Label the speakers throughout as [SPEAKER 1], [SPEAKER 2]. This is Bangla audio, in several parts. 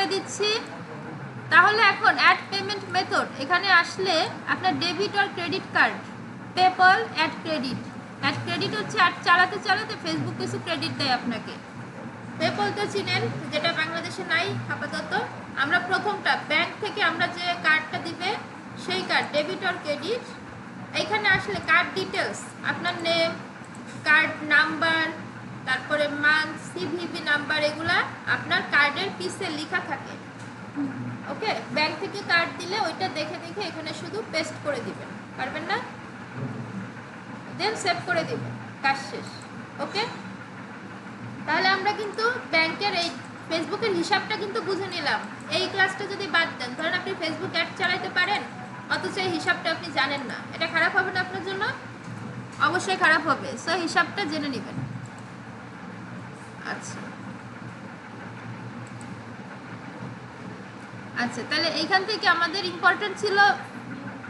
[SPEAKER 1] করে দিচ্ছি। তাহলে এখন অ্যাড পেমেন্ট মেথড এখানে আসলে আপনার ডেবিট আর credit card, PayPal, ad credit হচ্ছে অ্যাড চালাতে চালাতে ফেসবুক কিছু ক্রেডিট দেয় আপনাকে। পেপল তো চিনেন, যেটা বাংলাদেশে নাই আপাতত। আমরা প্রথমটা ব্যাংক থেকে আমরা যে কার্ডটা দিবে সেই কার্ড, ডেবিট আর ক্রেডিট। এইখানে আসলে কার্ড ডিটেলস, আপনার নেম, কার্ড নাম্বার, তারপরে মান্থ, সিভিভি নাম্বার, এগুলা আপনার কার্ডের পিসে লেখা থাকে। ওকে, ব্যাংক থেকে কার্ড দিলে ওইটা দেখে দেখে এখানে শুধু পেস্ট করে দিবেন, পারবেন না? দেন সেভ করে দিবেন, কাজ শেষ। ওকে, তাহলে আমরা কিন্তু ব্যাংকের এই ফেসবুকের হিসাবটা কিন্তু বুঝে নিলাম। এই ক্লাসটা যদি বাদ দেন, ধরেন আপনি ফেসবুক অ্যাড চালাতে পারেন অথচ এই হিসাবটা আপনি জানেন না, এটা খারাপ হবে না আপনার জন্য? অবশ্যই খারাপ হবে। সো হিসাবটা জেনে নেবেন। আচ্ছা আচ্ছা, তাহলে এইখান থেকে আমাদের ইম্পর্টেন্ট ছিল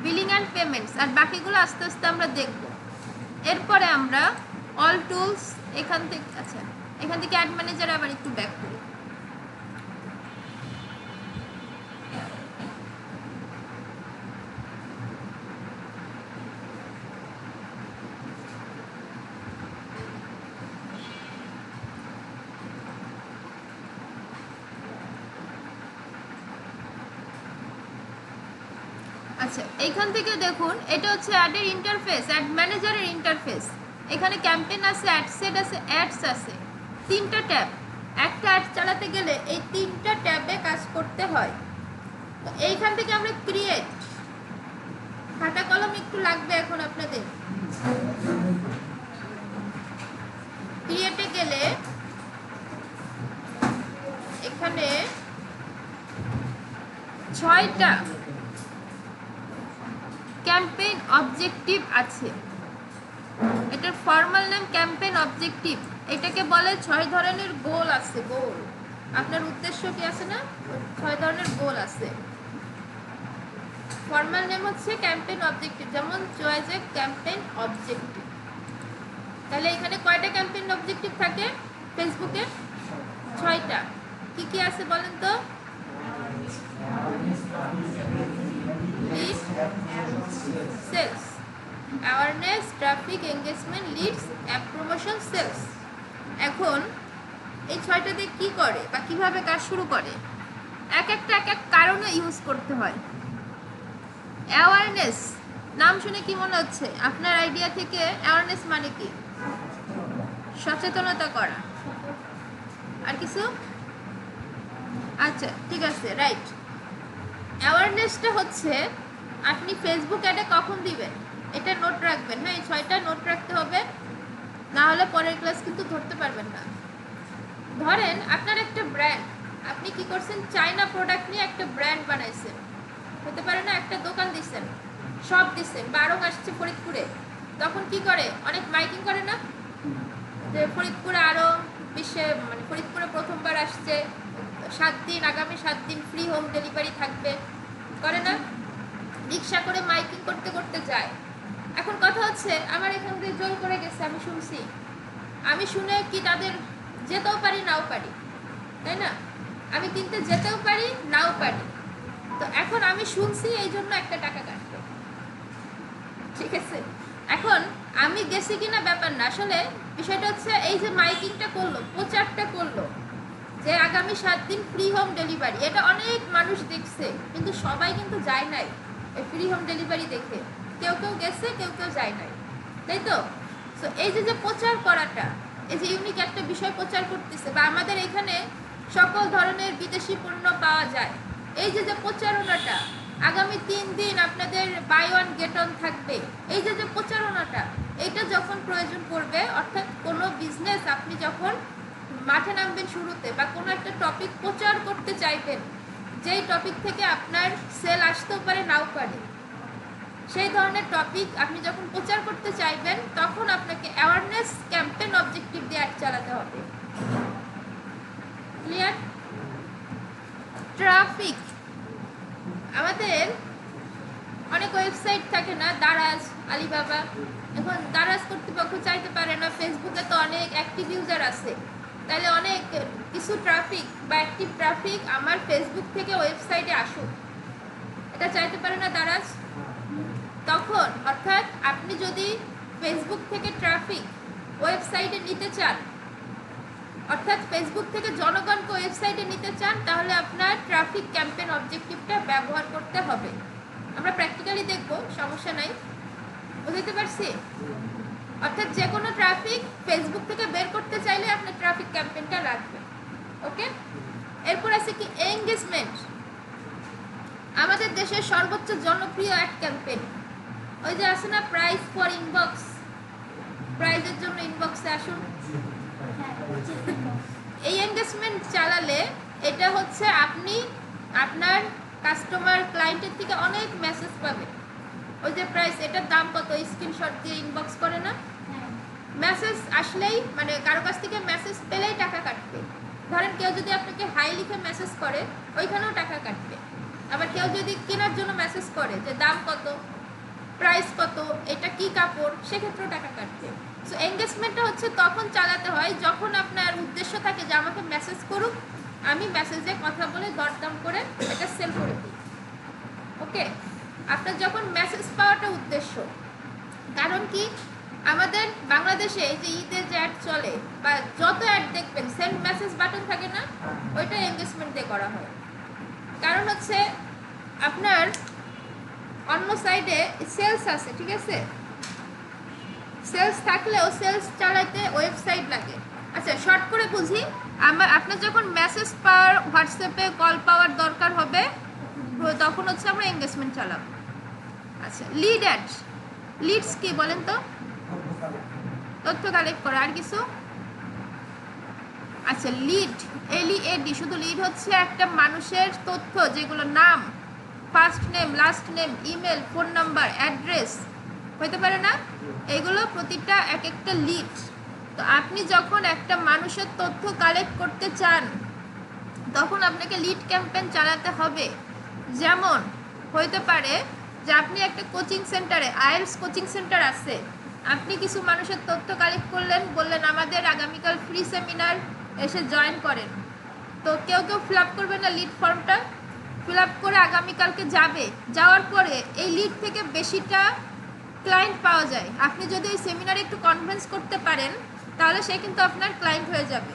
[SPEAKER 1] বিলিং অ্যান্ড পেমেন্টস, আর বাকিগুলো আস্তে আস্তে আমরা দেখব। এরপরে আমরা অল টুলস এখান থেকে, আচ্ছা এখান থেকে অ্যাড ম্যানেজার আবার একটু ব্যাক করি। আচ্ছা, এইখান থেকে দেখুন, এটা হচ্ছে অ্যাডের ইন্টারফেস, অ্যাড ম্যানেজারের ইন্টারফেস। এখানে ক্যাম্পেইন আছে, অ্যাড সেট আছে, অ্যাডস আছে, তিনটা ট্যাব। একটা অ্যাড চালাতে গেলে এই তিনটা ট্যাবে কাজ করতে হয়। তো এইখান থেকে আমরা ক্রিয়েট, খাতা কলম একটু লাগবে এখন আপনাদের। ক্রিয়েটে গেলে এখানে 6টা ক্যাম্পেইন অবজেক্টিভ আছে। এটার ফর্মাল নাম ক্যাম্পেইন অবজেক্টিভ। এটাকে বলে 6 ধরনের গোল আছে। গোল, আপনার উদ্দেশ্য কি আছে না, 6 ধরনের গোল আছে। ফর্মাল নেম হচ্ছে ক্যাম্পেইন অবজেক্টিভ, যেমন চয়েস এ ক্যাম্পেইন অবজেক্টিভ। তাহলে এখানে কয়টা ক্যাম্পেইন অবজেক্টিভ থাকে ফেসবুকে? 6টা। কি কি আছে বলেন তো? Lead, sales, awareness, traffic, engagement, leads, app promotion, sales. এখন এই 6টাতে কি করে বা কিভাবে কাজ শুরু করে, এক একটা এক এক কারণে ইউজ করতে হয়। অ্যাওয়ারনেস নাম শুনে কি মনে হচ্ছে আপনার আইডিয়া থেকে? অ্যাওয়ারনেস মানে কি? সচেতনতা করা। আর কিছু? আচ্ছা ঠিক আছে, রাইট। অ্যাওয়ারনেসটা হচ্ছে আপনি ফেসবুক অ্যাডে কখন দিবেন এটা নোট রাখবেন। হ্যাঁ, এই 6টা নোট রাখতে হবে, না হলে পরের ক্লাস কিন্তু ধরতে পারবেন না। ধরেন আপনার একটা ব্র্যান্ড, আপনি কি করছেন, চায়না প্রোডাক্ট নিয়ে একটা ব্র্যান্ড বানাইছেন, হতে পারে না, একটা দোকান দিচ্ছেন, সব দিচ্ছেন, 12 আসছে ফরিদপুরে, তখন কি করে, অনেক মাইকিং করে না, যে ফরিদপুরে আরও বিশ্বে, মানে ফরিদপুরে প্রথমবার আসছে, 7 দিন, আগামী 7 দিন ফ্রি হোম ডেলিভারি থাকবে, করে না? রিক্সা করে মাইকিং করতে করতে যায়। এখন কথা হচ্ছে, আমার এখান থেকে জোর করে গেছে, আমি শুনছি, আমি শুনে কি তাদের যেতেও পারি, নাও পারি, তাই না? আমি কিনতে যেতেও পারি, নাও পারি। তো এখন আমি শুনছি, এই জন্য একটা টাকা কাটবে, ঠিক আছে? এখন আমি গেছি কিনা ব্যাপার না, আসলে বিষয়টা হচ্ছে এই যে মাইকিংটা করলো, প্রচারটা করলো যে আগামী 7 দিন ফ্রি হোম ডেলিভারি, এটা অনেক মানুষ দেখছে, কিন্তু সবাই কিন্তু যায় নাই এই ফ্রি হোম ডেলিভারি দেখে। কেউ কেউ গেছে, কেউ কেউ যায় নাই, তাই তো? সো এই যে প্রচার করাটা, এই যে ইউনিক একটা বিষয় প্রচার করতেছে, বা আমাদের এখানে সকল ধরনের বিদেশি পণ্য পাওয়া যায়, এই যে প্রচারণাটা, আগামী 3 দিন আপনাদের বাই ওয়ান গেট অন থাকবে, এই যে প্রচারণাটা, এটা যখন প্রয়োজন পড়বে, অর্থাৎ কোনো বিজনেস আপনি যখন মাঠে নামবেন শুরুতে, বা কোনো একটা টপিক প্রচার করতে চাইবেন, যেই টপিক থেকে আপনার সেল আসতেও পারে, নাও পারে, সেই ধরনের টপিক আপনি যখন প্রচার করতে চাইবেন, তখন আপনাকে অ্যাওয়ারনেস ক্যাম্পেইন অবজেক্টিভ দিয়ে অ্যাড চালাতে হবে। ক্লিয়ার? ট্রাফিক, আমাদের অনেক ওয়েবসাইট থাকে না, দারাজ, আলিবাবা, এখন দারাজ কর্তৃপক্ষ চাইতে পারে না, ফেসবুকে তো অনেক অ্যাক্টিভ ইউজার আছে, তাহলে অনেক কিছু ট্রাফিক বা অ্যাক্টিভ ট্রাফিক আমার ফেসবুক থেকে ওয়েবসাইটে আসুক, এটা চাইতে পারে না দারাজ? তখন অর্থাৎ আপনি যদি ফেসবুক থেকে ট্রাফিক ওয়েবসাইটে নিতে চান, অর্থাৎ ফেসবুক থেকে জনগণকে ওয়েবসাইটে নিতে চান, তাহলে আপনার ট্রাফিক ক্যাম্পেইন অবজেক্টিভটা ব্যবহার করতে হবে। আমরা প্র্যাকটিক্যালি দেখব, সমস্যা নাই, বুঝতে পারছি? অর্থাৎ যে কোনো ট্রাফিক ফেসবুক থেকে বের করতে চাইলে আপনার ট্রাফিক ক্যাম্পেইনটা লাগবে। ওকে, এরপর আছে কি এঙ্গেজমেন্ট। আমাদের দেশের সর্বোচ্চ জনপ্রিয় এক ক্যাম্পেইন, ওই যে আছে না প্রাইজ ফর ইনবক্স, প্রাইজের জন্য ইনবক্সে আসুন। এই এঙ্গেজমেন্ট চালালে এটা হচ্ছে আপনি আপনার কাস্টমার ক্লায়েন্টের থেকে অনেক মেসেজ পাবে। ওই যে প্রাইস, এটার দাম কত, স্ক্রিনশট দিয়ে ইনবক্স করে না, মেসেজ আসলেই মানে কারো কাছ থেকে মেসেজ পেলেই টাকা কাটবে। ধরেন কেউ যদি আপনাকে হাই লিখে মেসেজ করে, ওইখানেও টাকা কাটবে। আবার কেউ যদি কেনার জন্য মেসেজ করে যে দাম কত, প্রাইস কত, এটা কি কাপড়, সেক্ষেত্রেও টাকা কাটবে। সো এঙ্গেজমেন্টটা হচ্ছে তখন চালাতে হয় যখন আপনার উদ্দেশ্য থাকে যে আমাকে মেসেজ করুক, আমি মেসেজে কথা বলে দরদাম করে এটা সেল করে দিই। ওকে, আপনার যখন মেসেজ পাওয়াটা উদ্দেশ্য, কারণ কি আমাদের বাংলাদেশে এই যে ঈদের যে অ্যাড চলে বা যত অ্যাড দেখবেন সেন্ড মেসেজ বাটন থাকে না, ওইটা এঙ্গেজমেন্ট দিয়ে করা হয়। কারণ হচ্ছে আপনার অন্য সাইডে সেলস আছে, ঠিক আছে, সেলস থাকলেও সেলস চালাতে ওয়েবসাইট লাগে। আচ্ছা শর্ট করে বুঝি, আপনার যখন মেসেজ পাওয়ার হোয়াটসঅ্যাপে কল পাওয়ার দরকার হবে তখন হচ্ছে আমরা এঙ্গেজমেন্ট চালাবো। আচ্ছা লিড অ্যাড, লিডস কি বলেন তো? তথ্য কালেক্ট করা, আর কিছু? আচ্ছা লিড, LEAD, শুধু লিড হচ্ছে একটা মানুষের তথ্য, যেগুলো নাম, first name, last name, email, phone number, address হইতে পারে না, এগুলো প্রতিটা এক একটা লিড। তো আপনি যখন একটা মানুষের তথ্য কালেক্ট করতে চান তখন আপনাকে লিড ক্যাম্পেইন চালাতে হবে। যেমন হইতে পারে যে আপনি একটা কোচিং সেন্টারে, আইএলস কোচিং সেন্টার আছে, আপনি কিছু মানুষের তথ্য কালেক্ট করলেন, বললেন আমাদের আগামীকাল ফ্রি সেমিনার, এসে জয়েন করেন। তো কেউ কেউ ফিল আপ করবে না লিড ফর্মটা, ফিল আপ করে আগামীকালকে যাবে, যাওয়ার পরে এই লিড থেকে বেশিটা ক্লায়েন্ট পাওয়া যায়। আপনি যদি ওই সেমিনারে একটু কনভিন্স করতে পারেন তাহলে সে কিন্তু আপনার ক্লায়েন্ট হয়ে যাবে।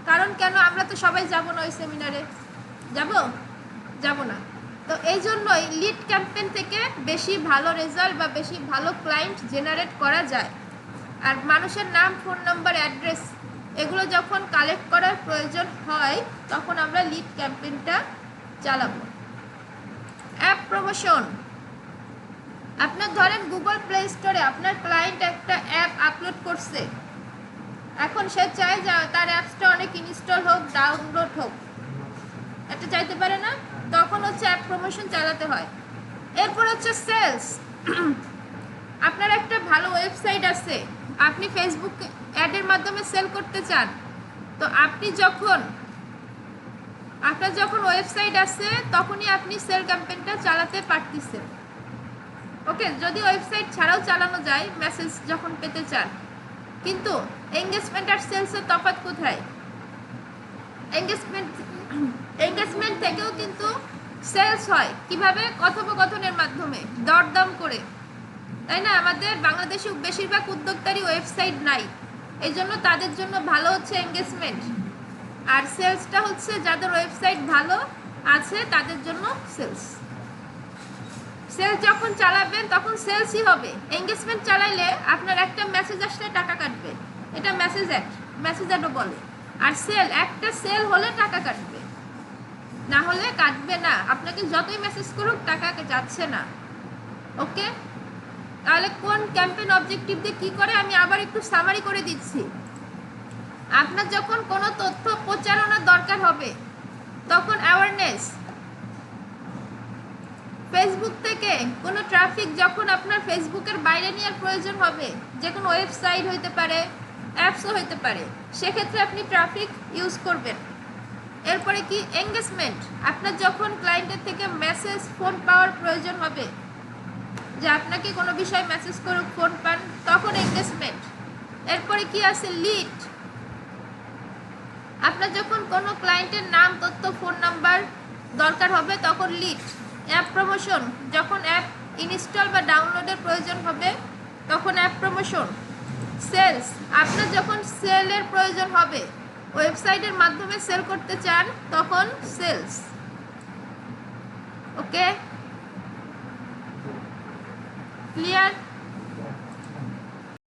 [SPEAKER 1] কারণ কেন, আমরা তো সবাই যাব না ওই সেমিনারে, যাব না। তো এই জন্যই লিড ক্যাম্পেইন থেকে বেশি ভালো রেজাল্ট বা বেশি ভালো ক্লায়েন্ট জেনারেট করা যায়। আর মানুষের নাম, ফোন নাম্বার, অ্যাড্রেস এগুলো যখন কালেক্ট করার প্রয়োজন হয় তখন আমরা লিড ক্যাম্পেইনটা চালাবো। অ্যাপ প্রমোশন, আপনার ধরেন গুগল প্লে স্টোরে আপনার ক্লায়েন্ট একটা অ্যাপ আপলোড করছে, এখন সে চায় যে তার অ্যাপসটা অনেক ইনস্টল হোক, ডাউনলোড হোক, এটা চাইতে পারে না, তখন হচ্ছে অ্যাপ প্রমোশন চালাতে হয়। এরপর হচ্ছে সেলস। আপনার একটা ভালো ওয়েবসাইট আছে, আপনি ফেসবুক অ্যাডের মাধ্যমে সেল করতে চান, তো আপনার যখন ওয়েবসাইট আছে তখনই আপনি সেল ক্যাম্পেইনটা চালাতে পারতেছেন। ওকে, যদি ওয়েবসাইট ছাড়াও চালানো যায় মেসেজ যখন পেতে চান। কিন্তু এঙ্গেজমেন্ট আর সেলসের তফাৎ কোথায়? এঙ্গেজমেন্ট থেকেও কিন্তু সেলস হয় কিভাবে? কথোপকথনের মাধ্যমে, দরদাম করে, তাই না? আমাদের বাংলাদেশে বেশিরভাগ উদ্যোক্তারই ওয়েবসাইট নাই, এই জন্য তাদের জন্য ভালো হচ্ছে এঙ্গেজমেন্ট। আর সেলসটা হচ্ছে যাদের ওয়েবসাইট ভালো আছে তাদের জন্য সেলস। সেলস যখন চালাবেন তখন সেলসই হবে। এঙ্গেজমেন্ট চালাইলে আপনার একটা মেসেজ আসলে টাকা কাটবে, এটা মেসেজ অ্যাডও বলে। আর একটা সেল হলে টাকা কাটবে, না হলে কাটবে না। আপনাকে যতই মেসেজ করুক টাকা যাচ্ছে না। ওকে, তাহলে কোন ক্যাম্পেইন অবজেক্টিভ দিয়ে কী করে আমি আবার একটু সামারি করে দিচ্ছি। আপনার যখন কোনো তথ্য প্রচারণার দরকার হবে তখন অ্যাওয়ারনেস, ফেসবুক থেকে কোনো ট্রাফিক যখন আপনার ফেসবুকের বাইরে নেওয়ার প্রয়োজন হবে, যে কোনো ওয়েবসাইট হইতে পারে, অ্যাপসও হইতে পারে, সেক্ষেত্রে আপনি ট্রাফিক ইউজ করবেন। এরপরে কি এঙ্গেজমেন্ট, আপনার যখন ক্লায়েন্টের থেকে মেসেজ, ফোন পাওয়ার প্রয়োজন হবে, যে আপনাকে কোনো বিষয়ে মেসেজ করুক, ফোন পান, তখন এঙ্গেজমেন্ট। এরপরে কি আছে লিড, আপনার যখন কোনো ক্লায়েন্টের নাম, তথ্য, ফোন নাম্বার দরকার হবে তখন লিড। অ্যাপ প্রমোশন, যখন অ্যাপ ইনস্টল বা ডাউনলোডের প্রয়োজন হবে তখন অ্যাপ প্রমোশন। সেলস, আপনার যখন সেলের প্রয়োজন হবে, ওয়েবসাইটের মাধ্যমে সেল করতে চান তখন সেলস। ওকে, ক্লিয়ার?